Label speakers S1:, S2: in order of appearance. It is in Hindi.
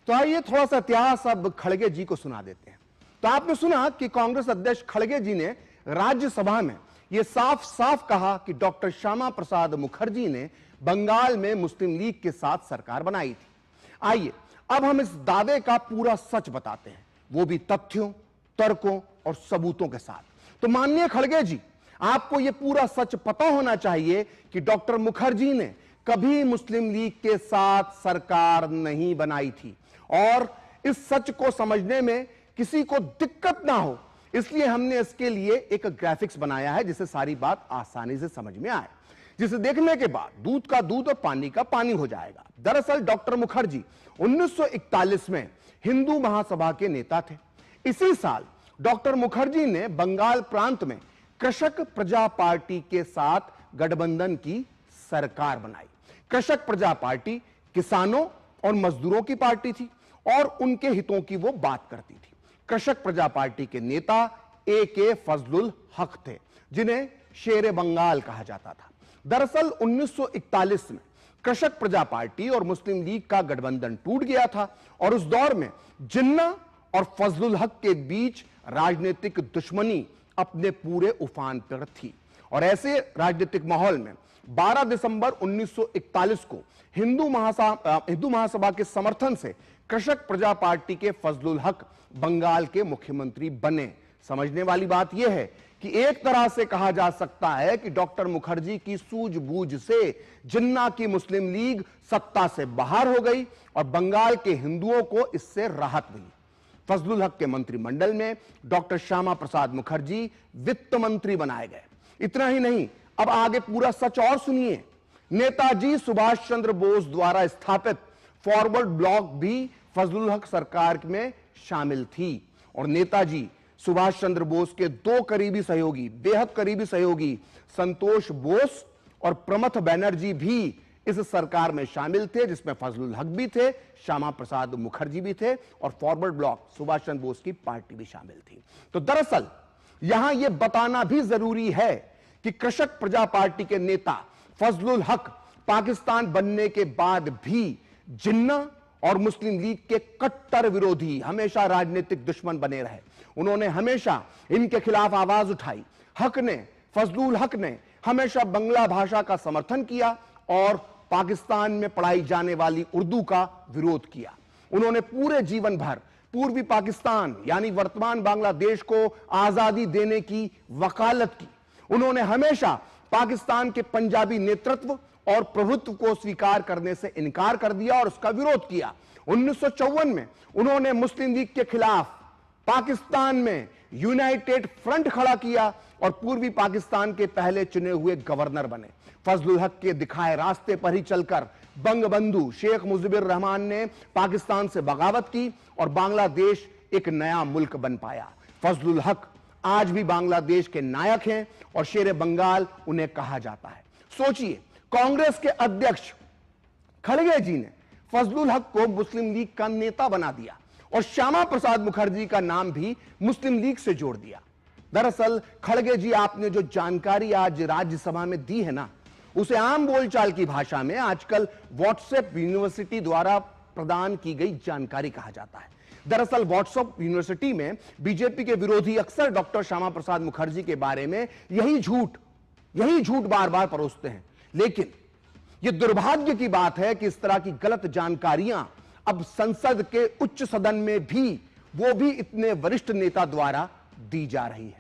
S1: तो आइए थोड़ा सा इतिहास अब खड़गे जी को सुना देते हैं। तो आपने सुना कि कांग्रेस अध्यक्ष खड़गे जी ने राज्यसभा में यह साफ साफ कहा कि डॉक्टर श्यामा प्रसाद मुखर्जी ने बंगाल में मुस्लिम लीग के साथ सरकार बनाई थी। आइए अब हम इस दावे का पूरा सच बताते हैं, वो भी तथ्यों, तर्कों और सबूतों के साथ। तो माननीय खड़गे जी, आपको यह पूरा सच पता होना चाहिए कि डॉक्टर मुखर्जी ने कभी मुस्लिम लीग के साथ सरकार नहीं बनाई थी, और इस सच को समझने में किसी को दिक्कत ना हो इसलिए हमने इसके लिए एक ग्राफिक्स बनाया है जिससे सारी बात आसानी से समझ में आए, जिसे देखने के बाद दूध का दूध और पानी का पानी हो जाएगा। दरअसल डॉक्टर मुखर्जी 1941 में हिंदू महासभा के नेता थे। इसी साल डॉक्टर मुखर्जी ने बंगाल प्रांत में कृषक प्रजा पार्टी के साथ गठबंधन की सरकार बनाई। कृषक प्रजा पार्टी किसानों और मजदूरों की पार्टी थी और उनके हितों की वो बात करती थी। कृषक प्रजा पार्टी के नेता ए.के. फजलुल हक थे, जिन्हें शेरे बंगाल कहा जाता था। दरअसल 1941 में कृषक प्रजा पार्टी और मुस्लिम लीग का गठबंधन टूट गया था और उस दौर में जिन्ना और फजलुल हक के बीच राजनीतिक दुश्मनी अपने उफान पर थी। और ऐसे राजनीतिक माहौल में 12 दिसंबर 1941 को हिंदू महासभा के समर्थन से कृषक प्रजा पार्टी के फजलुल हक बंगाल के मुख्यमंत्री बने। समझने वाली बात यह है कि एक तरह से कहा जा सकता है कि डॉक्टर मुखर्जी की सूझबूझ से जिन्ना की मुस्लिम लीग सत्ता से बाहर हो गई और बंगाल के हिंदुओं को इससे राहत मिली। फजलुल हक के मंत्रिमंडल में डॉक्टर श्यामा प्रसाद मुखर्जी वित्त मंत्री बनाए गए। इतना ही नहीं, अब आगे पूरा सच और सुनिए। नेताजी सुभाष चंद्र बोस द्वारा स्थापित फॉरवर्ड ब्लॉक भी फजलुल हक सरकार में शामिल थी और नेताजी सुभाष चंद्र बोस के दो करीबी सहयोगी, बेहद करीबी सहयोगी संतोष बोस और प्रमथ बनर्जी भी इस सरकार में शामिल थे, जिसमें फजलुल हक भी थे, श्यामा प्रसाद मुखर्जी भी थे और फॉरवर्ड ब्लॉक सुभाष चंद्र बोस की पार्टी भी शामिल थी। तो दरअसल यहां यह बताना भी जरूरी है कि कृषक प्रजा पार्टी के नेता फजलुल हक पाकिस्तान बनने के बाद भी जिन्ना और मुस्लिम लीग के कट्टर विरोधी, हमेशा राजनीतिक दुश्मन बने रहे। उन्होंने हमेशा इनके खिलाफ आवाज उठाई। फजलुल हक ने हमेशा बंगला भाषा का समर्थन किया और पाकिस्तान में पढ़ाई जाने वाली उर्दू का विरोध किया। उन्होंने पूरे जीवन भर पूर्वी पाकिस्तान यानी वर्तमान बांग्लादेश को आजादी देने की वकालत की। उन्होंने हमेशा पाकिस्तान के पंजाबी नेतृत्व और प्रभुत्व को स्वीकार करने से इनकार कर दिया और उसका विरोध किया। 1954 में उन्होंने मुस्लिम लीग के खिलाफ पाकिस्तान में यूनाइटेड फ्रंट खड़ा किया और पूर्वी पाकिस्तान के पहले चुने हुए गवर्नर बने। फजलुल हक के दिखाए रास्ते पर ही चलकर बंगबंधु शेख मुजीबुर रहमान ने पाकिस्तान से बगावत की और बांग्लादेश एक नया मुल्क बन पाया। फजलुल हक आज भी बांग्लादेश के नायक हैं और शेरे बंगाल उन्हें कहा जाता है। सोचिए, कांग्रेस के अध्यक्ष खड़गे जी ने फजलुल हक को मुस्लिम लीग का नेता बना दिया और श्यामा प्रसाद मुखर्जी का नाम भी मुस्लिम लीग से जोड़ दिया। दरअसल खड़गे जी, आपने जो जानकारी आज राज्यसभा में दी है ना, उसे आम बोलचाल की भाषा में आजकल व्हाट्सएप यूनिवर्सिटी द्वारा प्रदान की गई जानकारी कहा जाता है। दरअसल व्हाट्सएप यूनिवर्सिटी में बीजेपी के विरोधी अक्सर डॉक्टर श्यामा प्रसाद मुखर्जी के बारे में यही झूठ बार बार परोसते हैं। लेकिन यह दुर्भाग्य की बात है कि इस तरह की गलत जानकारियां अब संसद के उच्च सदन में भी, वो भी इतने वरिष्ठ नेता द्वारा दी जा रही है।